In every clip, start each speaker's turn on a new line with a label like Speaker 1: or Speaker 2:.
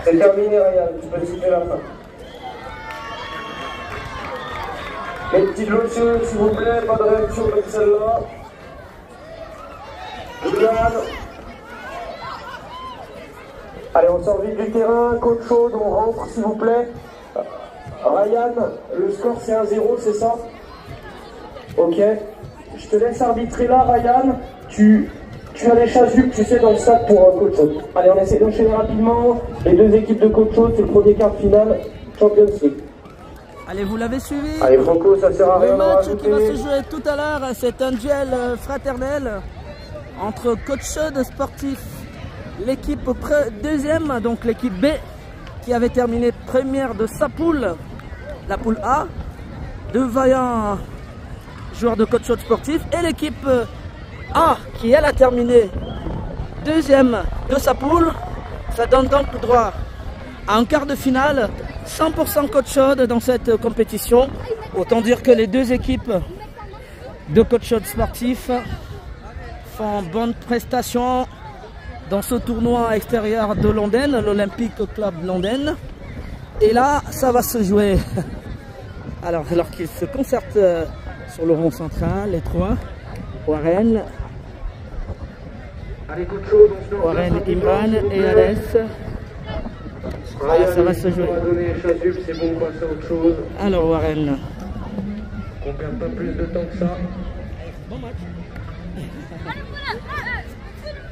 Speaker 1: C'est terminé, Ryan, tu peux citer la fin. Les petites lotions, s'il vous plaît, pas de réaction comme celle-là. Julian. Allez, on sort vite du terrain, coach chaude, on rentre, s'il vous plaît. Ryan, le score c'est 1-0, c'est ça? Ok. Je te laisse arbitrer là, Ryan. Tu as les chasubles, tu sais, dans le sac pour coach chaude. Allez, on essaie d'enchaîner rapidement. Les deux équipes de coach chaude, c'est le premier quart de finale, Champions League.
Speaker 2: Allez, vous l'avez suivi.
Speaker 1: Allez, Franco, ça sert à rien.
Speaker 2: Le match qui va se jouer tout à l'heure, c'est un duel fraternel entre coach chaude sportif, l'équipe deuxième, donc l'équipe B, qui avait terminé première de sa poule, la poule A, deux vaillants joueurs de coach chaude sportif, et l'équipe A, qui elle a terminé deuxième de sa poule. Ça donne donc droit à un quart de finale, 100% coach chaude dans cette compétition. Autant dire que les deux équipes de coach chaude sportif font bonne prestation dans ce tournoi extérieur de London, l'Olympic Club London. Et là, ça va se jouer. Alors qu'ils se concertent sur le rond central, les trois, Warren, Imran et Alès. Allez, ça va se jouer. Alors Warren.
Speaker 1: On perd pas plus de temps que ça.
Speaker 2: Bon match.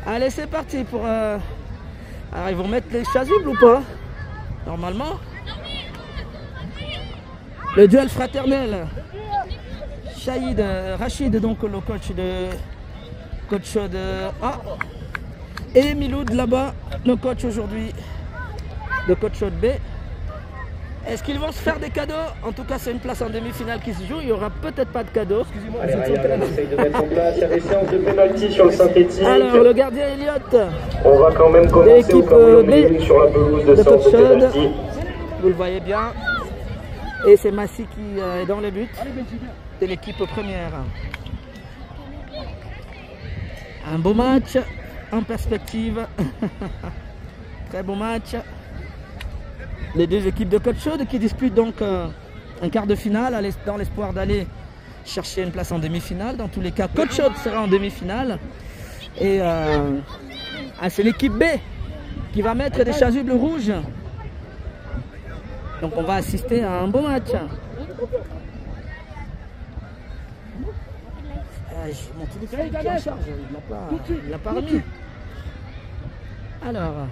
Speaker 2: Allez, c'est parti pour... Alors, ils vont mettre les chasubles ou pas? Normalement. Le duel fraternel. Rachid, donc le coach de A. Et Miloud là-bas, le coach aujourd'hui de coach de B. Est-ce qu'ils vont se faire des cadeaux? En tout cas, c'est une place en demi-finale qui se joue. Il n'y aura peut-être pas de cadeaux.
Speaker 1: Allez, Ryan, on essaye de mettre en place. Il y a des séances de pénalty sur le synthétique.
Speaker 2: Alors, le gardien Elliott.
Speaker 1: On va quand même commencer au camion B sur la pelouse de centre de pénalty.
Speaker 2: Vous le voyez bien. Et c'est Massi qui est dans le but de l'équipe première. Un beau match en perspective. Très beau match. Les deux équipes de coach chaude qui disputent donc un quart de finale dans l'espoir d'aller chercher une place en demi-finale. Dans tous les cas, coach chaude sera en demi-finale. Et c'est l'équipe B qui va mettre des chasubles rouges. Donc on va assister à un beau match. Mon téléphone qui est en charge, il l'a pas remis. Alors.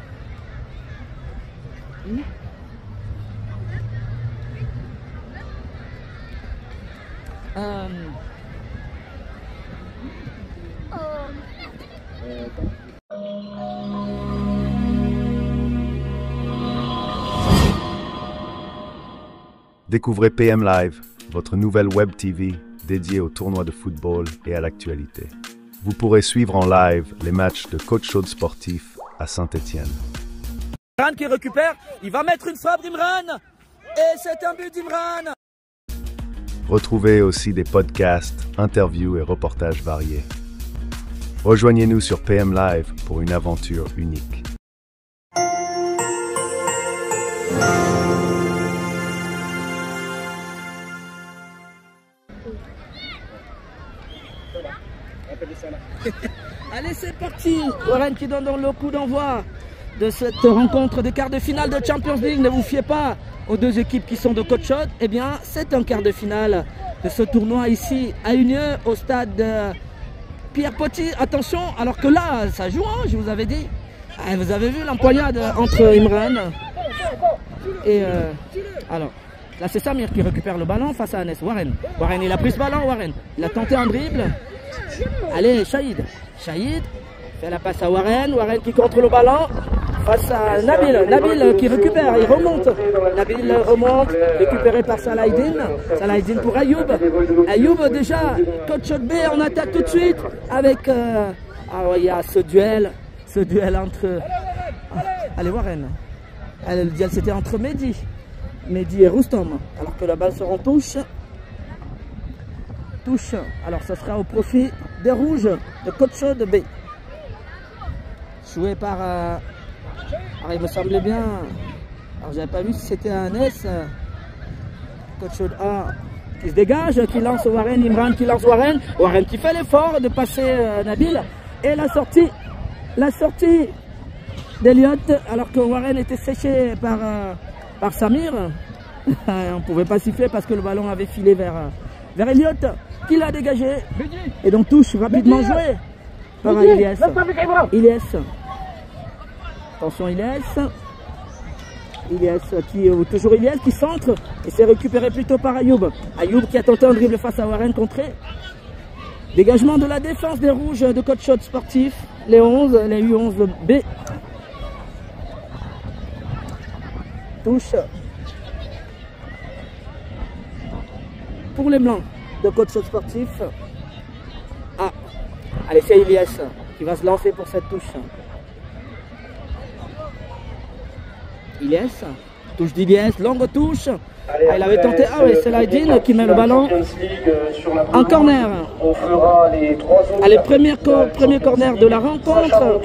Speaker 3: Découvrez PM Live, votre nouvelle web TV dédiée au tournoi de football et à l'actualité. Vous pourrez suivre en live les matchs de coach chaude sportif à Saint-Étienne.
Speaker 2: Imran qui récupère, il va mettre une frappe d'Imran et c'est un but d'Imran.
Speaker 3: Retrouvez aussi des podcasts, interviews et reportages variés. Rejoignez-nous sur PM Live pour une aventure unique.
Speaker 2: Allez, c'est parti. Warren qui donne le coup d'envoi de cette rencontre des quarts de finale de Champions League. Ne vous fiez pas aux deux équipes qui sont de coach chaude. Eh bien, c'est un quart de finale de ce tournoi ici à Unieux, au stade Pierre Poty. Attention, alors que là, ça joue, hein, je vous avais dit. Vous avez vu l'empoignade entre Imran et... alors, là, c'est Samir qui récupère le ballon face à Anes. Warren, il a pris ce ballon, Warren. Il a tenté un dribble. Allez, Shahid fait la passe à Warren qui contre le ballon face à Nabil qui récupère, il remonte. Nabil remonte, récupéré par Salahidine pour Ayoub. Ayoub déjà, coach B en attaque tout de suite avec... il y a ce duel entre... allez, Warren. Le duel c'était entre Mehdi et Roustom, alors que la balle sera en touche. Alors ça sera au profit des rouges de coach de B. joué par... alors il me semblait bien... Alors j'avais pas vu si c'était un S. Coach A qui se dégage, qui lance Warren, Imran qui lance Warren. Warren qui fait l'effort de passer Nabil. Et la sortie d'Eliott, alors que Warren était séché par Samir. On ne pouvait pas siffler parce que le ballon avait filé vers Eliott, qui l'a dégagé. Et donc touche rapidement joué par Ilyes. Attention Ilyes. Toujours Ilyes qui centre et s'est récupéré plutôt par Ayoub. Ayoub qui a tenté un dribble face à Warren contré. Dégagement de la défense des rouges de Coach Shot Sportif. Les U11B. Touche pour les blancs de Coach Shot Sportif. Ah, allez, c'est Ilyes qui va se lancer pour cette touche. Ilyes, touche d'Ilyes, longue touche. Il avait tenté, ah oui, c'est Laïdine qui met le ballon en corner. Allez, premier corner de la rencontre.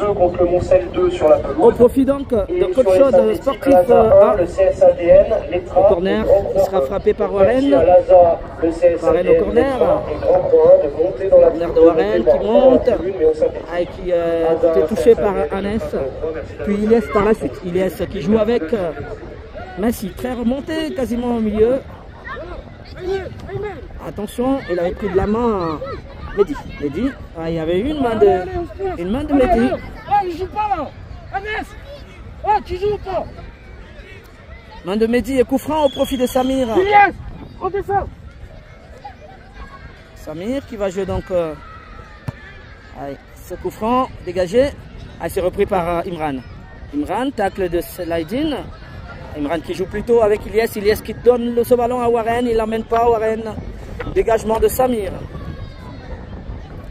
Speaker 2: Au profit donc de Coach Shot Sportif A. Au corner, il sera frappé par Warren. Warren au corner. Corner de Warren qui monte. Et qui est touché par Anes. Puis Ilyes par la suite. Ilyes qui joue avec Massi, très remonté, quasiment au milieu. Attention, il avait pris de la main Mehdi. Ah, il y avait une main de Mehdi.
Speaker 4: Il joue pas là. Anes, tu joues pas.
Speaker 2: Main de Mehdi et coup franc au profit de Samir.
Speaker 4: Yes, on descend.
Speaker 2: Samir qui va jouer donc allez, ce coup franc dégagé. Ah, c'est repris par Imran. Imran, tacle de Laïdine. Imran qui joue plutôt avec Ilyes. Ilyes qui donne ce ballon à Warren. Il l'emmène pas, Warren. Dégagement de Samir.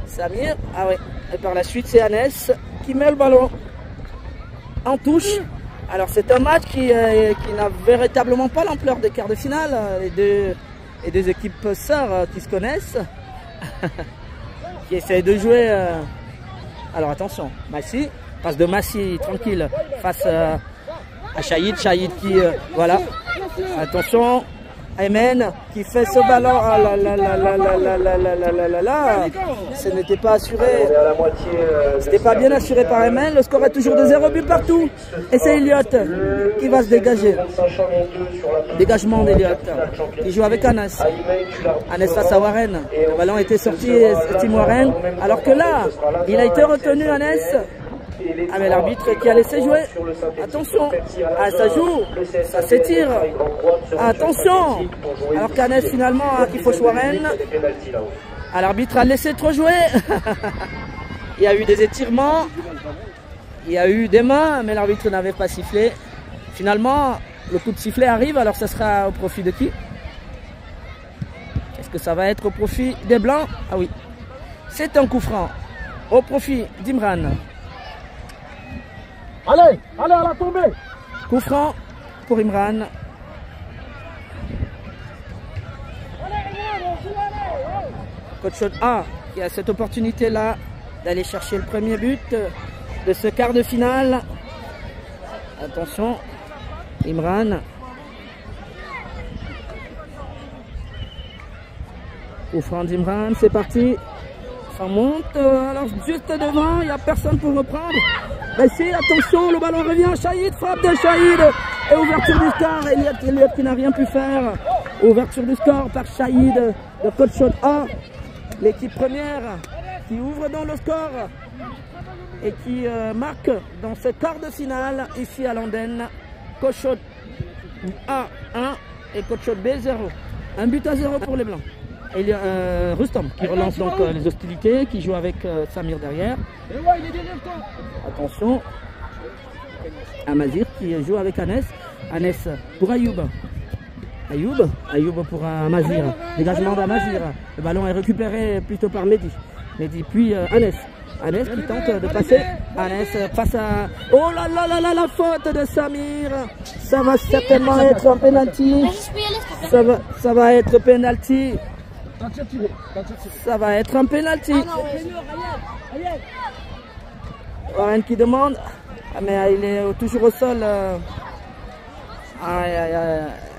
Speaker 2: Samir, ah ouais. Et par la suite, c'est Anes qui met le ballon en touche. Alors, c'est un match qui n'a véritablement pas l'ampleur des quarts de finale. Les deux équipes sœurs qui se connaissent. Qui essayent de jouer. Alors, attention. Massi. Passe de Massi, tranquille. Face à Shahid qui, voilà, attention, Aymen qui fait ce ballon, ah là là là là là là là là là là là, ce n'était pas assuré, c'était pas bien assuré par Aymen, le score est toujours de 0 but partout, et c'est Eliott qui va se dégager, dégagement d'Eliott, qui joue avec Anes face à Warren, le ballon était sorti, estime Warren, alors que là, il a été retenu Anes. Ah mais l'arbitre qui a laissé jouer, attention, ah ça joue, ça s'étire, attention, alors qu'Anes finalement il faut Warren, ah, l'arbitre a laissé trop jouer, il y a eu des étirements, il y a eu des mains, mais l'arbitre n'avait pas sifflé, finalement le coup de sifflet arrive, alors ça sera au profit de qui? Est-ce que ça va être au profit des blancs? Ah oui, c'est un coup franc, au profit d'Imran.
Speaker 4: Allez, à la tombée.
Speaker 2: Coup franc pour Imran. Coach Shot A qui a cette opportunité-là d'aller chercher le premier but de ce quart de finale. Attention, Imran. Coup franc d'Imran, c'est parti. Ça monte, alors juste devant, il n'y a personne pour reprendre. Mais si, attention, le ballon revient, Shahid, frappe de Shahid. Et ouverture du score, Eliott qui n'a rien pu faire. Ouverture du score par Shahid de Coach Shot A. L'équipe première qui ouvre dans le score et qui marque dans ce quart de finale ici à Landen. Coach Shot A 1 et Coach Shot B 0. Un but à 0 pour les blancs. Et il y a Rustam qui relance donc les hostilités, qui joue avec Samir derrière. Attention, Amazir qui joue avec Anes. Anes pour Ayoub. Ayoub pour Amazir. Dégagement d'Amazir. Le ballon est récupéré plutôt par Mehdi. Mehdi puis Anes. Anes qui tente de passer. Anes face à... Oh là là là là, la faute de Samir. Ça va certainement être un penalty. Ça va être penalty. Ça va être un penalty. Warren qui demande. Ah, mais il est toujours au sol.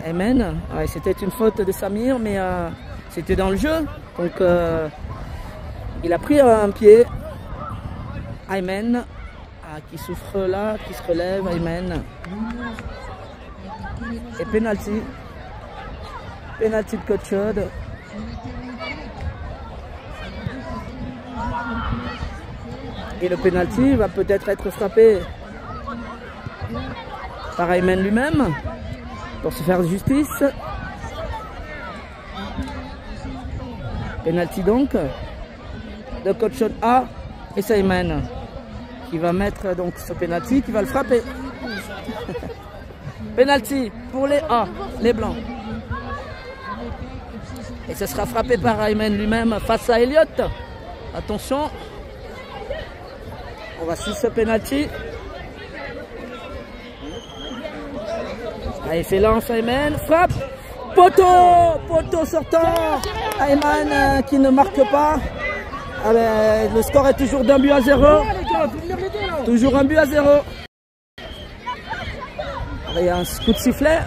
Speaker 2: Ayman. C'était une faute de Samir, mais c'était dans le jeu. Donc il a pris un pied. Ayman qui souffre là, qui se relève. Ayman. Et penalty. Penalty de Coach Chaude. Et le penalty va peut-être être frappé par Ayman lui-même pour se faire justice. Penalty donc de Coach Chaude A, et c'est Ayman qui va mettre donc ce penalty, qui va le frapper. Penalty pour les A, les blancs. Et ce sera frappé par Ayman lui-même face à Elliott. Attention. On va suivre ce penalty. Allez, fait lance Ayman. Frappe. Poteau. Poteau sortant. Ayman qui ne marque pas. Ah ben, le score est toujours d'un but à 0. Toujours un but à 0. Il y a un coup de sifflet.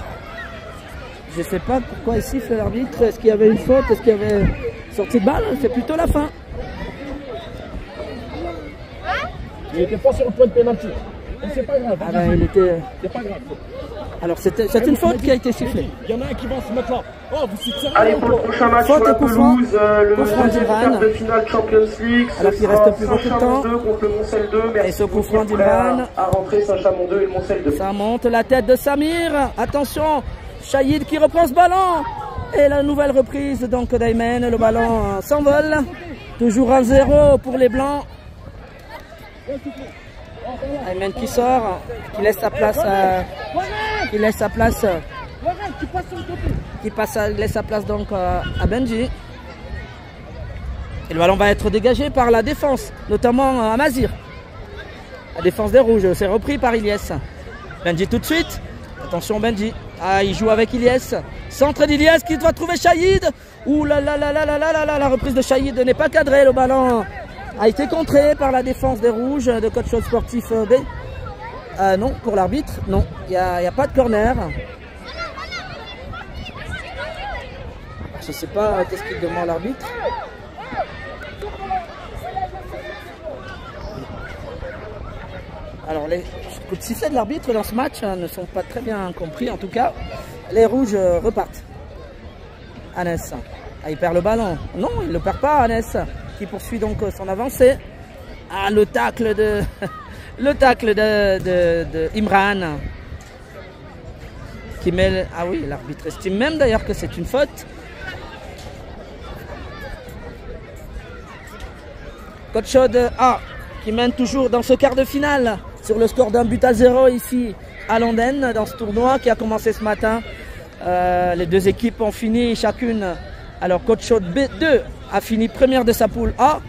Speaker 2: Je ne sais pas pourquoi il siffle l'arbitre. Est-ce qu'il y avait une faute? Est-ce qu'il y avait sortie de balle? C'est plutôt la fin.
Speaker 4: Il n'était pas sur le point de pénalty. C'est pas grave.
Speaker 2: Ah ben, il était...
Speaker 4: C'est pas grave.
Speaker 2: Alors c'est une faute qui a été sifflée.
Speaker 4: Il y en a un qui va se mettre là. Oh, vous êtes sérieux?
Speaker 1: Allez, pour le prochain match sur la pelouse, le deuxième quart de finale Champions League,
Speaker 2: alors qu'il reste plus beaucoup de temps.
Speaker 1: 2 contre le Moncel 2.
Speaker 2: Et ce coup franc d'Imran.
Speaker 1: À rentrer Saint-Chamond 2 et le Moncel 2.
Speaker 2: Ça monte la tête de Samir. Attention, Shahid qui reprend ce ballon. Et la nouvelle reprise donc d'Ayman. Le ballon s'envole. Toujours 1-0 pour les Blancs. Ayman qui sort, qui laisse sa place laisse sa place donc à Benji. Et le ballon va être dégagé par la défense, notamment à Mazir. La défense des Rouges, c'est repris par Ilyes. Benji tout de suite. Attention Benji. Ah, il joue avec Ilyes. Centre d'Ilyes qui doit trouver Shahid. Ouh là là là là là là là, la reprise de Shahid n'est pas cadrée. Le ballon a été contré par la défense des Rouges de Coach Chaude Sportif B. Non, pour l'arbitre, non. Il n'y a pas de corner. Je ne sais pas qu'est-ce qu'il demande l'arbitre. Alors les coups de sifflet de l'arbitre dans ce match ne sont pas très bien compris. En tout cas, les Rouges repartent. Anes, il perd le ballon. Non, il ne le perd pas, Anes, qui poursuit donc son avancée. Ah, le tacle de Imran qui met. Ah oui, l'arbitre estime même d'ailleurs que c'est une faute. Coach Chaude A qui mène toujours dans ce quart de finale sur le score d'un but à 0 ici à London dans ce tournoi qui a commencé ce matin. Les deux équipes ont fini chacune. Alors Coach Chaude B2 a fini première de sa poule A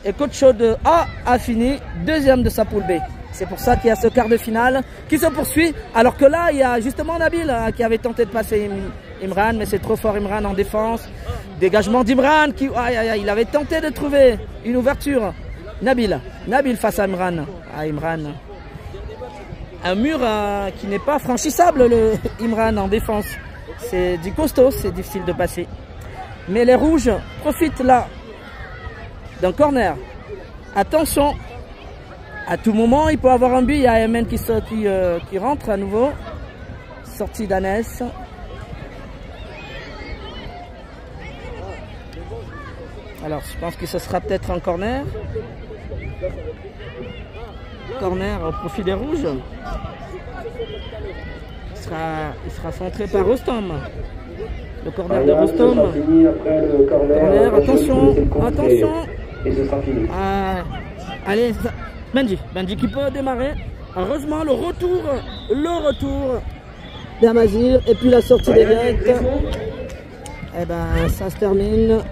Speaker 2: et Coach Chaude A a fini deuxième de sa poule B. C'est pour ça qu'il y a ce quart de finale qui se poursuit. Alors que là, il y a justement Nabil qui avait tenté de passer Imran, mais c'est trop fort Imran en défense. Dégagement d'Imran qui il avait tenté de trouver une ouverture. Nabil face à Imran. Ah, Imran. Un mur qui n'est pas franchissable, le Imran en défense. C'est du costaud, c'est difficile de passer. Mais les Rouges profitent là d'un corner. Attention, à tout moment, il peut avoir un but. Il y a Ayman qui rentre à nouveau. Sortie d'Anès. Alors, je pense que ce sera peut-être un corner. Corner au profit des Rouges. Il sera centré par Rostom. Le corner de Rostom. Corner, attention.
Speaker 1: Et ce sera fini.
Speaker 2: Allez, Benji qui peut démarrer. Heureusement, le retour d'Amazir. Et puis la sortie des Grecs. Et ben, ça se termine.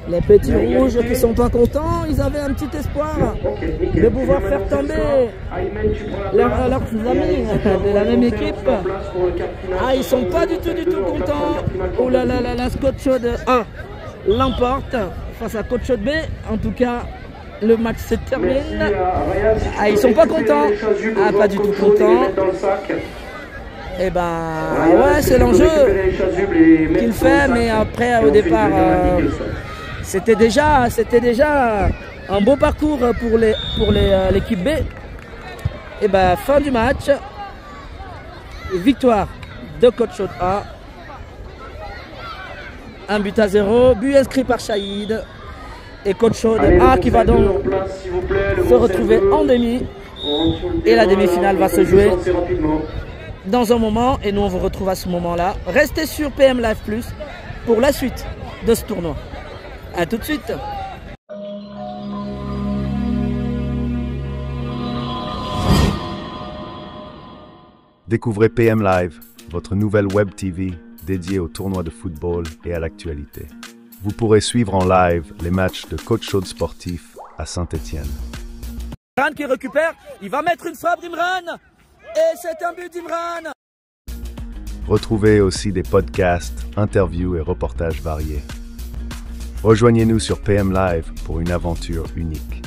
Speaker 2: Les petits rouges qui sont pas contents, ils avaient un petit espoir de pouvoir faire tomber leurs amis de la même équipe. Ah, ils sont pas du tout contents. Oh là là là, Coach Chaude A l'emporte face à Coach Chaude B. En tout cas, le match se termine.
Speaker 1: Merci à Ryan, si tu
Speaker 2: Ah, ils
Speaker 1: peux
Speaker 2: sont pas
Speaker 1: récupérer
Speaker 2: contents.
Speaker 1: les chasubles
Speaker 2: Ah,
Speaker 1: aux
Speaker 2: pas
Speaker 1: joueurs
Speaker 2: du tout
Speaker 1: coach Shaw et les
Speaker 2: contents.
Speaker 1: mettre dans le sac.
Speaker 2: Et ben,
Speaker 1: Ryan,
Speaker 2: ouais,
Speaker 1: si
Speaker 2: c'est
Speaker 1: tu peux
Speaker 2: l'enjeu
Speaker 1: récupérer les chasubles et les mettre
Speaker 2: qu'il
Speaker 1: dans le
Speaker 2: fait,
Speaker 1: sac.
Speaker 2: mais après,
Speaker 1: Et
Speaker 2: au
Speaker 1: ensuite,
Speaker 2: départ,
Speaker 1: venir indiquer ça.
Speaker 2: c'était déjà un beau parcours pour l'équipe B. Et ben, fin du match. Victoire de Coach Shaw A. 1-0, but inscrit par Shahid. Et Coach Shaw
Speaker 1: Allez,
Speaker 2: A
Speaker 1: le
Speaker 2: qui va
Speaker 1: bon
Speaker 2: donc
Speaker 1: en place, s'il vous plaît, le
Speaker 2: se
Speaker 1: bon
Speaker 2: retrouver
Speaker 1: cerveau.
Speaker 2: en demi
Speaker 1: On rentre sur le
Speaker 2: et la
Speaker 1: terrain,
Speaker 2: demi-finale
Speaker 1: là,
Speaker 2: va
Speaker 1: on
Speaker 2: se
Speaker 1: peut
Speaker 2: jouer
Speaker 1: lancer rapidement.
Speaker 2: dans un moment. Et nous, on vous retrouve à ce moment-là. Restez sur PM Live Plus pour la suite de ce tournoi. A tout de suite.
Speaker 3: Découvrez PM Live, votre nouvelle web TV dédiée au tournoi de football et à l'actualité. Vous pourrez suivre en live les matchs de Coach Shaw sportif à Saint-Étienne.
Speaker 2: Imran qui récupère, il va mettre une frappe d'Imran. Et c'est un but d'Imran.
Speaker 3: Retrouvez aussi des podcasts, interviews et reportages variés. Rejoignez-nous sur PM Live pour une aventure unique.